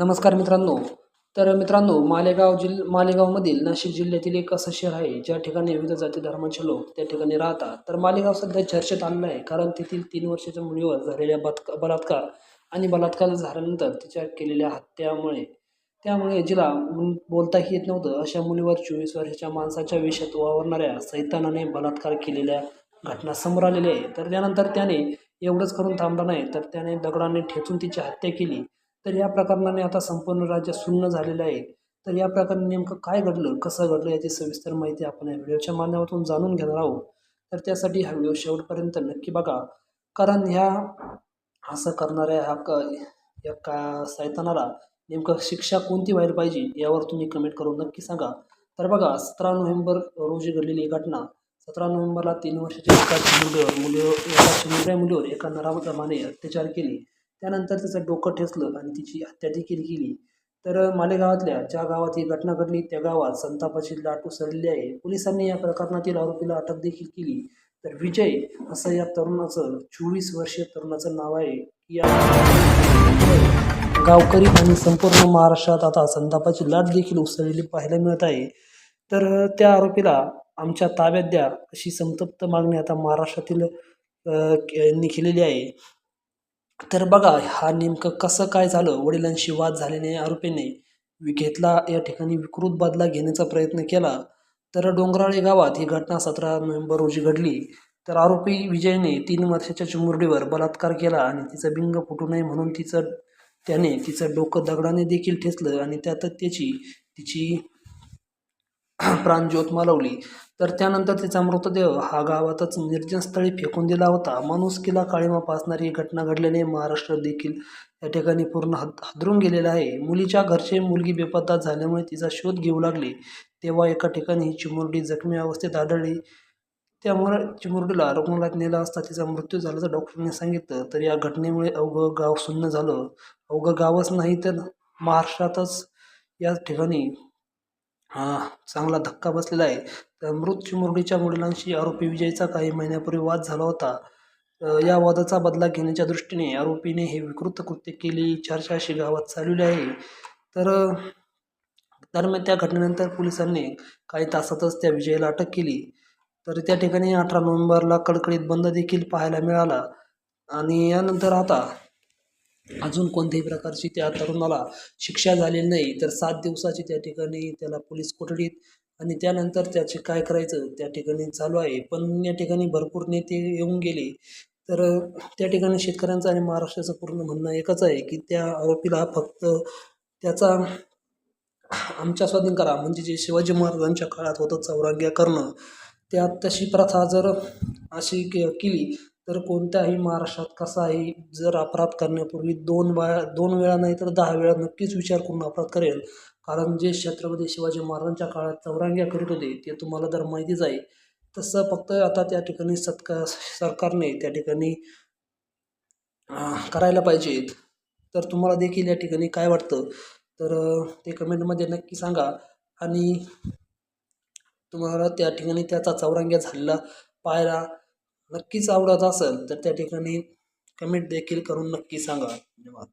नमस्कार मित्रांनो. तर मित्रांनो, मालेगावमधील नाशिक जिल्ह्यातील एक असं शहर आहे ज्या ठिकाणी विविध जाती धर्माचे लोक त्या ठिकाणी राहतात. तर मालेगाव सध्या चर्चेत आलेलं आहे कारण तेथील 3 वर्षाच्या मुलीवर झालेल्या बलात्कार आणि बलात्कार झाल्यानंतर तिच्या केलेल्या हत्यामुळे त्यामुळे जिला बोलताही येत नव्हतं अशा मुलीवर 24 वर्षाच्या माणसाच्या वेशात वावरणाऱ्या सैतानाने बलात्कार केलेल्या घटना समोर आलेल्या आहे. तर त्यानंतर त्याने एवढंच करून थांबला नाही तर त्याने दगडाने ठेचून तिची हत्या केली. तर या प्रकरणाने आता संपूर्ण राज्य सुन्न झालेलं आहे. तर या प्रकरणी नेमकं काय घडलं, कसं घडलं याची सविस्तर माहिती आपण या व्हिडिओच्या माध्यमातून जाणून घेणार आहोत. तर त्यासाठी हा व्हिडिओ शेवटपर्यंत नक्की बघा. कारण असं करणाऱ्या या का सैतानाला नेमकं शिक्षा कोणती व्हायला पाहिजे यावर तुम्ही कमेंट करून नक्की सांगा. तर बघा, 17 नोव्हेंबर रोजी घडलेली ही घटना. 17 नोव्हेंबरला 3 वर्षाच्या एका चिमुरड्या मुलीवर एका नराधमाने अत्याचार केले. त्यानंतर तिचं डोकं ठेचलं आणि तिची हत्या देखील केली. तर मालेगावातल्या ज्या गावात ही घटना घडली त्या गावात संतापाची लाट उसळलेली आहे. पोलिसांनी या प्रकरणातील आरोपीला अटक देखील केली. तर विजय असं या तरुणाचं 24 वर्षीय तरुणाचं नाव आहे. गावकरी आणि संपूर्ण महाराष्ट्रात आता संतापाची लाट देखील उसळलेली पाहायला मिळत आहे. तर त्या आरोपीला आमच्या ताब्यात द्या अशी संतप्त मागणी आता महाराष्ट्रातील यांनी केलेली आहे. तर बघा, हा नेमकं कसं काय झालं. वडिलांशी वाद झाल्याने आरोपीने घेतला या ठिकाणी विकृत बदला घेण्याचा प्रयत्न केला. तर डोंगराळे गावात ही घटना 17 नोव्हेंबर रोजी घडली. तर आरोपी विजयने 3 वर्षाच्या चिमुरडीवर बलात्कार केला आणि तिचं बिंग फुटू नये म्हणून त्याने तिचं डोकं दगडाने देखील ठेचलं आणि त्यातच तिची प्राणज्योत मालवली. तर त्यानंतर तिचा मृतदेह हा गावातच निर्जन स्थळी फेकून दिला होता. माणुसकीला काळिमा फासणारी ही घटना घडल्याने महाराष्ट्र देखील या ठिकाणी पूर्ण हादरून गेलेला आहे. मुलीच्या घरचे मुलगी बेपत्ता झाल्यामुळे तिचा शोध घेऊ लागले. तेव्हा एका ठिकाणी ही चिमुरडी जखमी अवस्थेत आढळली. त्यामुळे चिमुरडीला रुग्णालयात नेलं असता तिचा मृत्यू झाल्याचं डॉक्टरांनी सांगितलं. तर या घटनेमुळे अवघं गाव सुन्न झालं. अवघं गावच नाही तर महाराष्ट्रातच या ठिकाणी चांगला धक्का बसलेला आहे. तर मृत चिमुरडीच्या वडिलांशी आरोपी विजयचा काही महिन्यापूर्वी वाद झाला होता. या वादाचा बदला घेण्याच्या दृष्टीने आरोपीने हे विकृत कृत्य केली चर्चा अशी गावात चालवली आहे. तर दरम्यान त्या घटनेनंतर पोलिसांनी काही तासातच त्या विजयाला अटक केली. तर त्या ठिकाणी 18 नोव्हेंबरला कडकडीत बंद देखील पाहायला मिळाला. आणि यानंतर आता अजून कोणत्याही प्रकारची त्या तरुणाला शिक्षा झालेली नाही. तर 7 दिवसाची त्या ठिकाणी त्याला पोलीस कोठडीत आणि त्यानंतर त्याचे काय करायचं त्या ठिकाणी चालू आहे. पण या ठिकाणी भरपूर नेते येऊन गेले. तर त्या ठिकाणी शेतकऱ्यांचं आणि महाराष्ट्राचं पूर्ण म्हणणं एकच आहे की त्या आरोपीला फक्त त्याचा आमच्या स्वाधीन करा. म्हणजे जे शिवाजी महाराजांच्या काळात होतं चौरंग्या करणं, त्यात तशी प्रथा जर अशी केली तर कोणत्याही महाराष्ट्रात कसाही जर अपराध करण्यापूर्वी 2 वेळा नाही तर 10 वेळा नक्कीच विचार करून अपराध करेल. कारण जे छत्रपती शिवाजी महाराजांच्या काळात चौरंग्या करीत होते ते तुम्हाला तर माहितीच आहे. तसं फक्त आता त्या ठिकाणी सरकारने त्या ठिकाणी करायला पाहिजेत. तर तुम्हाला देखील या ठिकाणी काय वाटतं तर ते कमेंटमध्ये नक्की सांगा. आणि तुम्हाला त्या ठिकाणी त्याचा चौरंग्या झालेला पाहायला नक्कीच आवडत असेल तर त्या ठिकाणी कमेंट देखील करून नक्की सांगा. धन्यवाद.